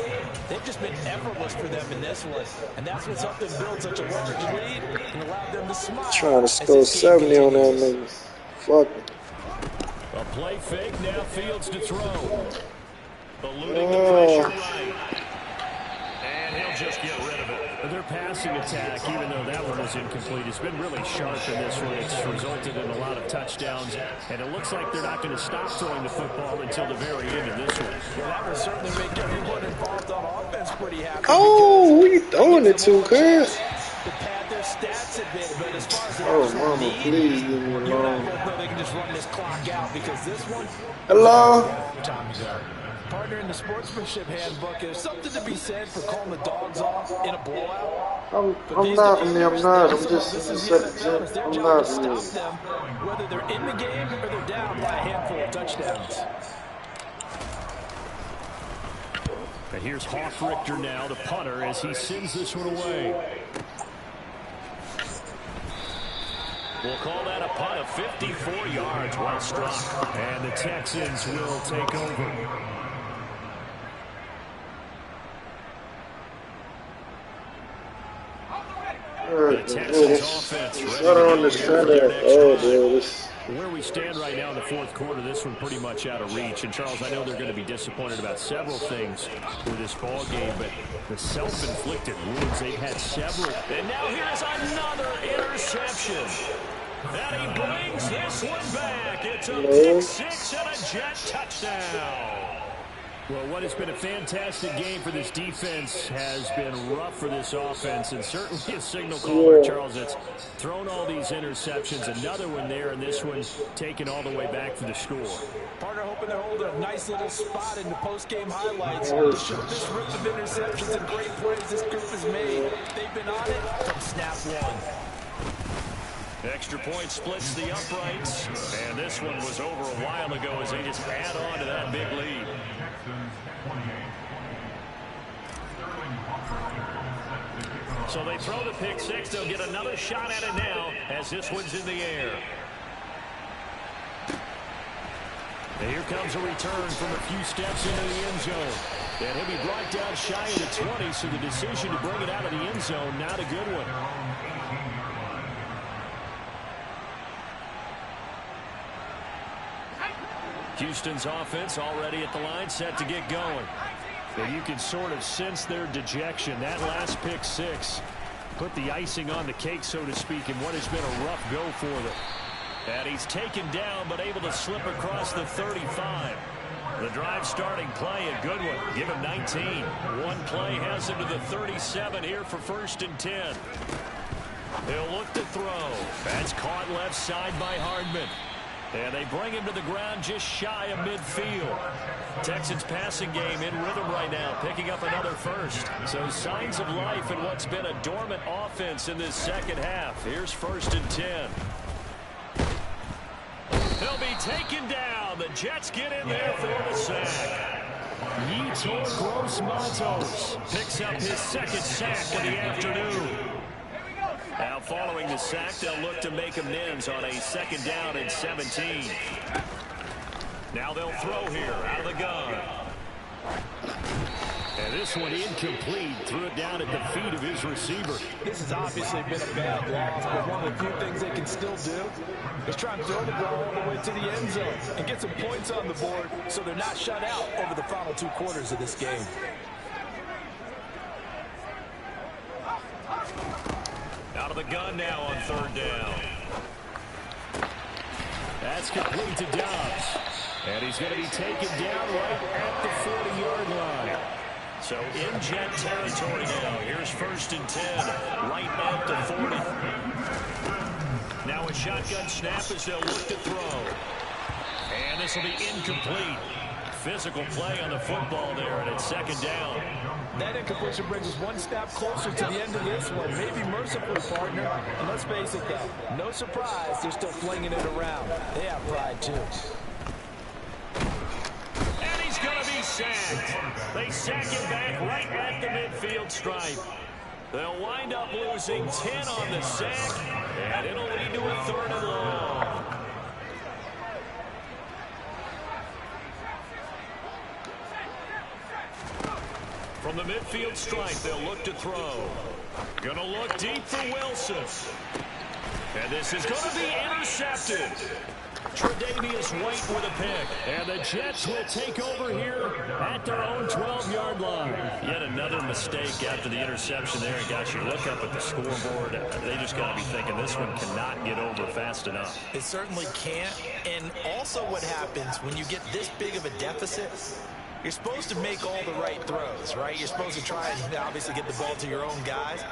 they've just been effortless for them in this one. And that's what's helped them build such a large lead and allowed them to smile. Trying to score 70 on that nigga. Fuck it. A play fake, now Fields to throw. Eluding the pressure right. And he'll just get rid of it. Their passing attack, even though that one was incomplete, has been really sharp in this one. It's resulted in a lot of touchdowns, and it looks like they're not going to stop throwing the football until the very end of this one. Well, that will certainly make everyone involved on offense pretty happy. Oh, who you throwing it to, cuz? To pad their stats a bit, but as far as the mama, please leave me alone. They can just run this clock out because this one. Hello? Time's up. Partner, in the sportsmanship handbook, there's something to be said for calling the dogs off in a blowout. I'm not. I'm just I'm not. Whether they're in the game or they're down by a handful of touchdowns. And here's Hofrichter now, the punter, as he sends this one away. We'll call that a punt of 54 yards, well struck. And the Texans will take over. The Texans offense ready. I don't understand that. Where we stand right now in the fourth quarter, this one pretty much out of reach. And, Charles, I know they're going to be disappointed about several things with this ball game, but the self-inflicted wounds, they've had several. And now here's another interception. And he brings this one back. It's a pick six and a Jet touchdown. Well, what has been a fantastic game for this defense has been rough for this offense, and certainly a signal caller, Charles, that's thrown all these interceptions. Another one there, and this one taken all the way back for the score. Partner hoping to hold a nice little spot in the post-game highlights to show this rip of interceptions and great plays this group has made. They've been on it from snap one. Extra point splits the uprights. And this one was over a while ago as they just add on to that big lead. So they throw the pick six. They'll get another shot at it now as this one's in the air. And here comes a return from a few steps into the end zone. And he'll be brought down shy of the 20, so the decision to bring it out of the end zone, not a good one. Houston's offense already at the line, set to get going. And you can sort of sense their dejection. That last pick six put the icing on the cake, so to speak, in what has been a rough go for them. And he's taken down, but able to slip across the 35. The drive starting play, a good one. Give him 19. One play has him to the 37 here for 1st and 10. He'll look to throw. That's caught left side by Hardman. And they bring him to the ground just shy of midfield. Texans passing game in rhythm right now, picking up another first. So signs of life in what's been a dormant offense in this second half. Here's 1st and 10. He'll be taken down. The Jets get in there for the sack. Yetur Gross-Matos picks up his second sack of the afternoon. Now following the sack, they'll look to make amends on a 2nd down and 17. Now they'll throw here out of the gun. And this one incomplete. Threw it down at the feet of his receiver. This has obviously been a bad loss, but one of the few things they can still do is try and throw the ball all the way to the end zone and get some points on the board so they're not shut out over the final 2 quarters of this game. Out of the gun now on 3rd down. That's complete to Dobbs. And he's going to be taken down right at the 40-yard line. So in Jet territory now. Here's 1st and 10. Right at the 40. Now a shotgun snap as they'll look to throw. And this will be incomplete. Physical play on the football there, and it's 2nd down. That incompletion brings us one step closer to the end of this one. Maybe mercifully, partner. And let's face it, though, no surprise, they're still flinging it around. They have pride, too. And he's going to be sacked. They sack him back right at the midfield stripe. They'll wind up losing 10 on the sack, and it'll lead to a 3rd and long. From the midfield stripe, they'll look to throw. Gonna look deep for Wilson. And this is gonna be intercepted. Tre'Davious White with a pick. And the Jets will take over here at their own 12-yard line. Yet another mistake after the interception there. And gosh, you look up at the scoreboard, they just got to be thinking this one cannot get over fast enough. It certainly can't. And also what happens when you get this big of a deficit, you're supposed to make all the right throws, right? You're supposed to try and obviously get the ball to your own guys.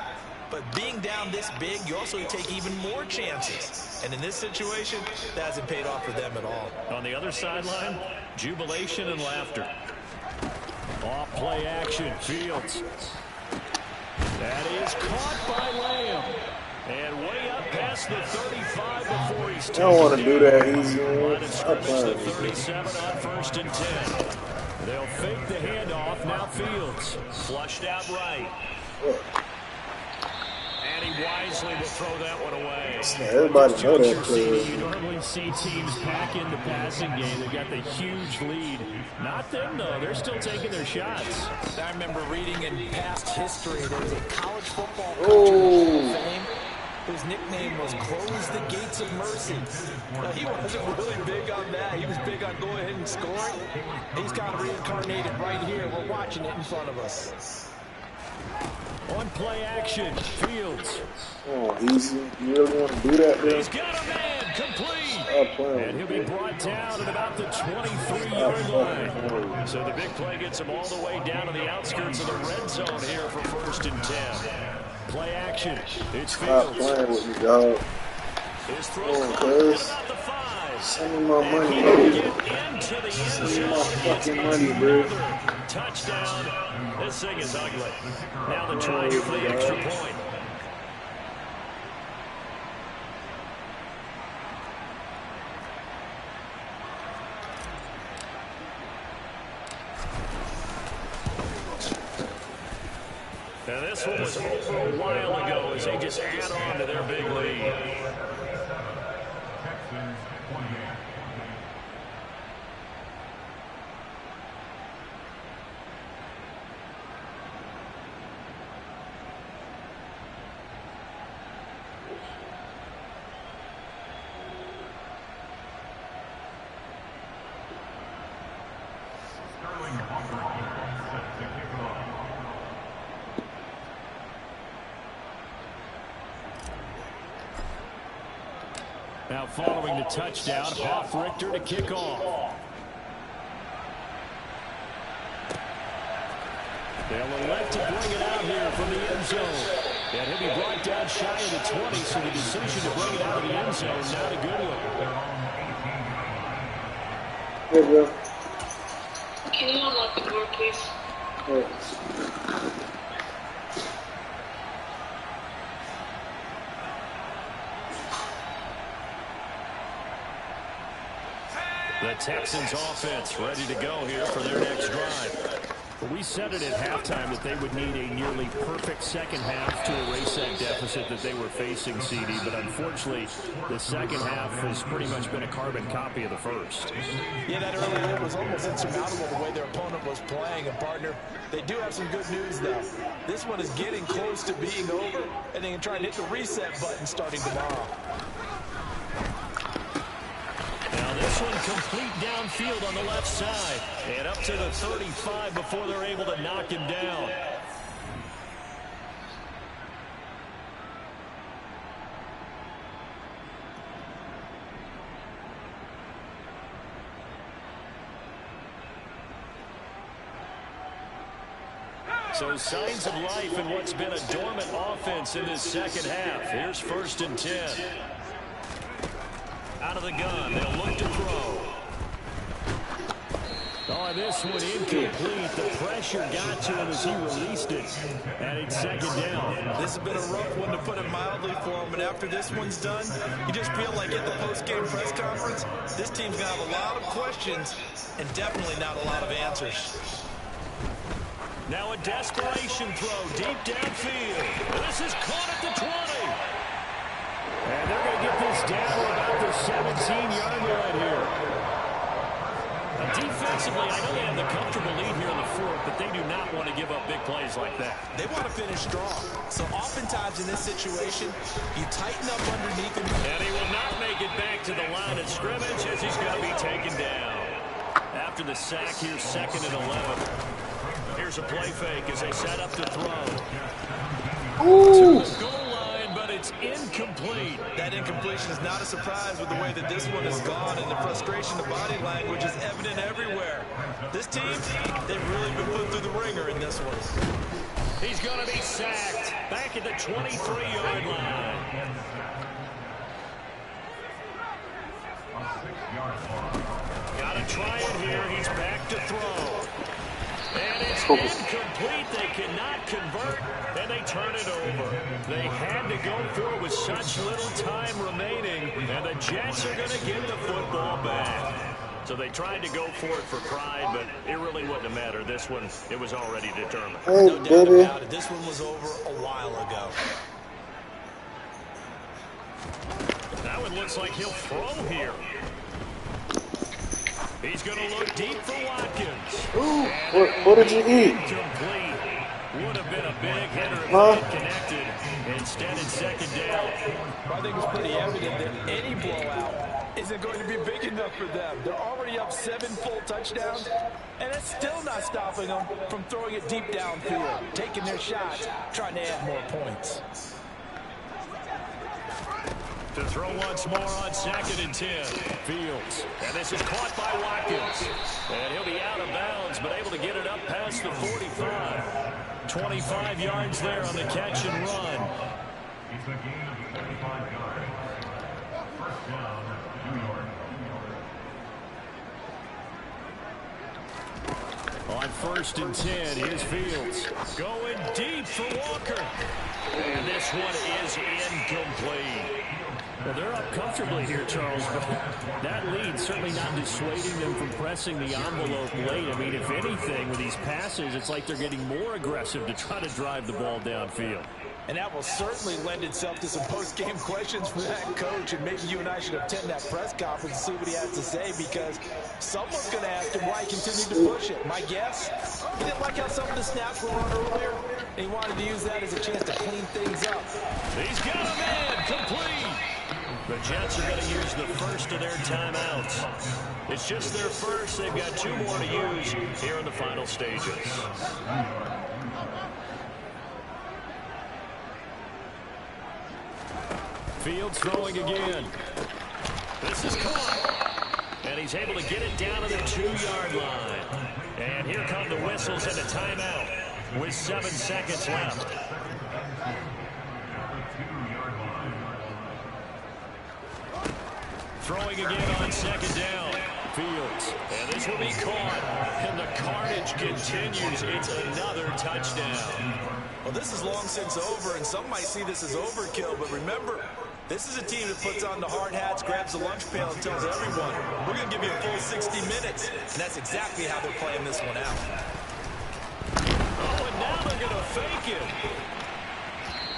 But being down this big, you also take even more chances. And in this situation, that hasn't paid off for them at all. On the other sideline, jubilation and laughter. Off play action, Fields. That is caught by Lamb. And way up past the 35 before he's taken. I don't want to do that easy. Line of scrimmage, the 37 on 1st and 10. They'll fake the handoff. Now Fields flushed out right. And he wisely will throw that one away. Everybody know that play. You normally see teams pack in the passing game. They've got the huge lead. Not them, though. They're still taking their shots. I remember reading in past history, there was a college football coach in fame whose nickname was Close the Gates of Mercy. Now, he wasn't really big on that. He was big on going ahead and scoring. He's kind of reincarnated right here. We're watching it in front of us. On play action, Fields. Oh, easy. You really want to do that, man? He's got a man complete. And he'll be brought down at about the 23-yard line. So the big play gets him all the way down to the outskirts of the red zone here for 1st and 10. Play action. It's Fields. Stop playing with me, dog. His throw cuz. about the 5. Send me my money, bro. Send me my fucking money, bro. Touchdown. This thing is ugly. Now the try for the extra point. And this one was over a while ago as they just add on to their big lead. Texans 28. Sterling Walker set to kick off. Now following the touchdown, Hofrichter to kick off. They'll elect to bring it out here from the end zone. And he'll be brought down shy of the 20, so the decision to bring it out of the end zone, not a good one. Here, bro. Can you unlock the door, please? The Texans offense ready to go here for their next drive. Well, we said it at halftime that they would need a nearly perfect second half to erase that deficit that they were facing, CD. But unfortunately, the second half has pretty much been a carbon copy of the first. Yeah, that early lead was almost insurmountable the way their opponent was playing. And, partner, they do have some good news, though. This one is getting close to being over, and they can try and hit the reset button starting tomorrow. Now this one complete downfield on the left side. And up to the 35 before they're able to knock him down. So signs of life in what's been a dormant offense in this second half. Here's 1st and 10. Out of the gun, they'll look to throw. Oh, this one incomplete. The pressure got to him as he released it. And it's 2nd down. This has been a rough one, to put it mildly, for him. And after this one's done, you just feel like at the post-game press conference, this team's going to have a lot of questions and definitely not a lot of answers. Now a desperation throw deep downfield. This is caught at the 20. And they're going to get this down to about the 17-yard line here. Now defensively, I know they have the comfortable lead here in the 4th, but they do not want to give up big plays like that. They want to finish strong. So oftentimes in this situation, you tighten up underneath him. And he will not make it back to the line of scrimmage as he's going to be taken down. After the sack, here's 2nd and 11. Here's a play fake as they set up to throw. Ooh. To the goal line, but it's incomplete. That incompletion is not a surprise with the way that this one has gone, and the frustration, the body language is evident everywhere. This team, they've really been put through the ringer in this one. He's going to be sacked back at the 23-yard line. Got to try it here. He's back to throw. And it's incomplete. They cannot convert, and they turn it over. They had to go for it with such little time remaining, and the Jets are going to get the football back. So they tried to go for it for pride, but it really wouldn't have mattered. This one, it was already determined. Hey, No doubt baby. about it. This one was over a while ago. Now it looks like he'll throw here. He's going to look deep for Watkins. Ooh, what did you eat? Incomplete. Would have been a big hitter if Huh? he had connected. Instead, it's 2nd down. I think it's pretty evident that any blowout isn't going to be big enough for them. They're already up 7 full touchdowns, and it's still not stopping them from throwing it deep downfield, taking their shots, trying to add more points. To throw once more on 2nd and 10. Fields. And this is caught by Watkins. And he'll be out of bounds, but able to get it up past the 45. 25 yards there on the catch and run. It's a gain of 25 yards. 1st down, New York. On 1st and 10, here's Fields. Going deep for Walker. And this one is incomplete. Well, they're up comfortably here, Charles, but that lead certainly not dissuading them from pressing the envelope late. I mean, if anything, with these passes, it's like they're getting more aggressive to try to drive the ball downfield. And that will certainly lend itself to some post-game questions for that coach, and maybe you and I should attend that press conference and see what he has to say, because someone's going to ask him why he continued to push it. My guess, he didn't like how some of the snaps were run earlier, and he wanted to use that as a chance to clean things up. He's got a man complete. The Jets are going to use the first of their timeouts. It's just their first. They've got 2 more to use here in the final stages. Fields throwing again. This is caught. And he's able to get it down to the 2-yard line. And here come the whistles and a timeout with 7 seconds left. Throwing again on 2nd down. Fields. And this will be caught. And the carnage continues. It's another touchdown. Well, this is long since over, and some might see this as overkill, but remember, this is a team that puts on the hard hats, grabs the lunch pail, and tells everyone, we're going to give you a full 60 minutes. And that's exactly how they're playing this one out. Oh, and now they're going to fake it.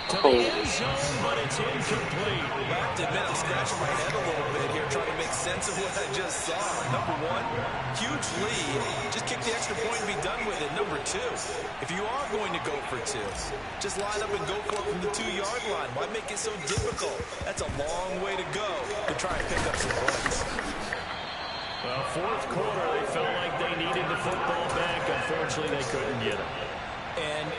To the end zone, but it's incomplete. I have to admit, I'm scratching my head a little bit here, trying to make sense of what I just saw. Number 1, huge lead. Just kick the extra point and be done with it. Number 2, if you are going to go for 2, just line up and go for it from the 2-yard line. Why make it so difficult? That's a long way to go to try and pick up some points. Well, 4th quarter, they felt like they needed the football back. Unfortunately, they couldn't get it. And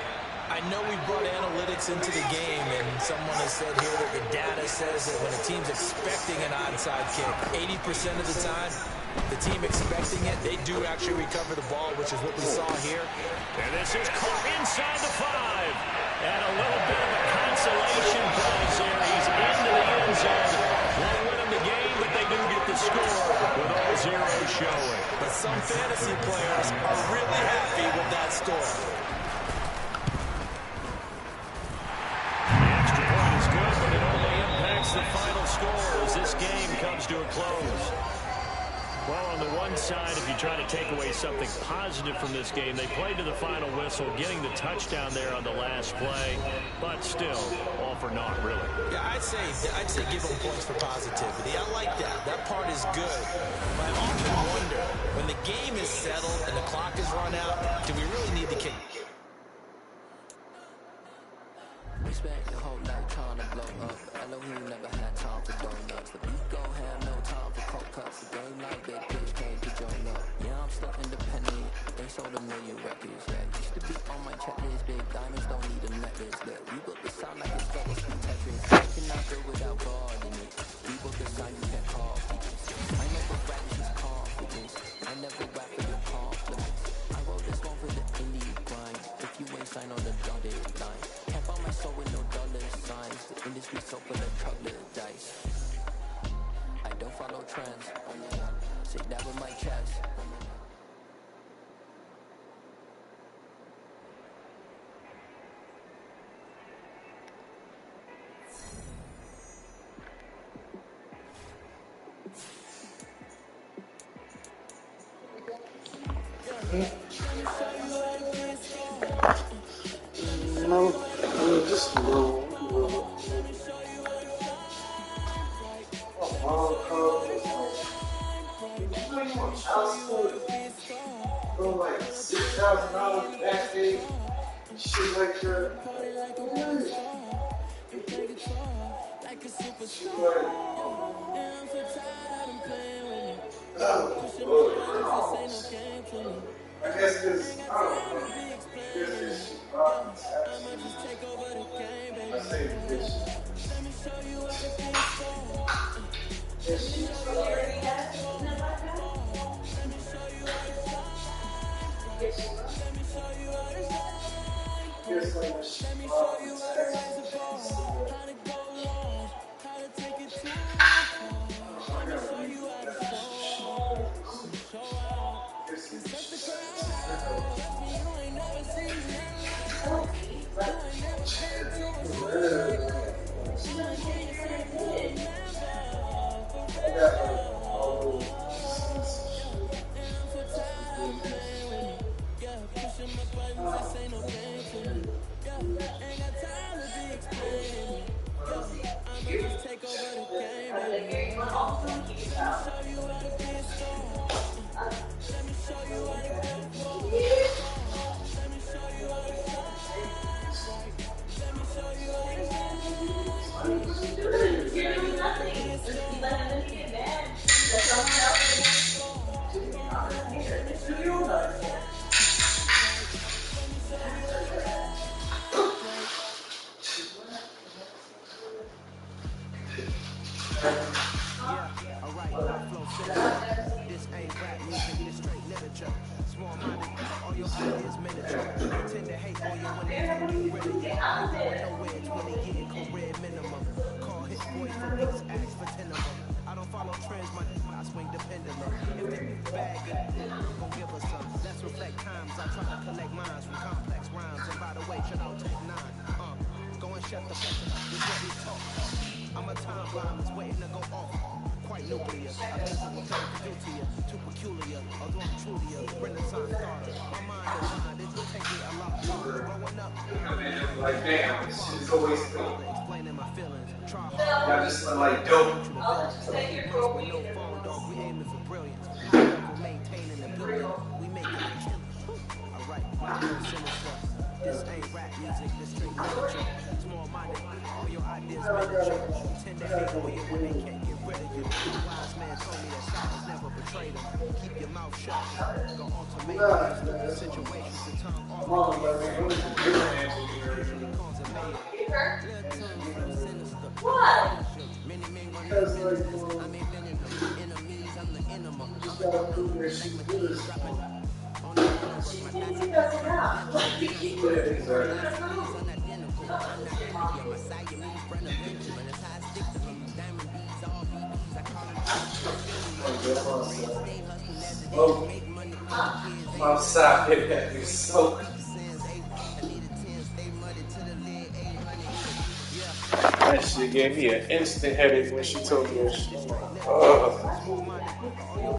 I know we brought analytics into the game, and someone has said here that the data says that when a team's expecting an onside kick, 80% of the time, the team expecting it, they do actually recover the ball, which is what we saw here. And this is caught inside the 5. And a little bit of a consolation prize there. He's into the end zone. Won't win them the game, but they do get the score with all 0 showing. But some fantasy players are really happy with that score. The final score as this game comes to a close. Well, on the one side, if you try to take away something positive from this game, they played to the final whistle, getting the touchdown there on the last play, but still, all for naught, really. Yeah, I'd say give them points for positivity. I like that. That part is good. But I often wonder, when the game is settled and the clock is run out, do we really need to kick? We spent the whole night trying to blow up. Elohim never had time for donuts. The beat gon' have no time for cold cuts. The game like big kids came to join up. Yeah, I'm still independent. They sold 1 million records. Yeah, used to be on my checklist. Big diamonds don't need a necklace. Look, we built the sound like it's double speed Tetris. I cannot go without God in it. We built the sound you can't call features. I never rap with confidence. I never rap for your compliments. I wrote this one for the indie grind. If you ain't signed on the dotted line. So with no dollar signs, the industry so full of troubled dice. I don't follow trends, say that with my chest. No, just low. Like $6,000 backstage, shit like that. I guess because I don't know. There's this I say this. Like, damn, this shit is always cool. Y'all just like dope. This ain't rap music, this straight literature. Small minded, all your ideas miniature. Tend to hate on you when they can't get rid of you. Wise man told me that silence never betrayed him. Keep your mouth shut. Go ultimate the situations to turn off. Usually cause a mayor. What? Many men gonna hate me. I made many enemies, I'm the enema. I'm the enema. Like my keys dropping. On the I'm sorry, that is so. That shit gave me an instant headache when she told me that shit.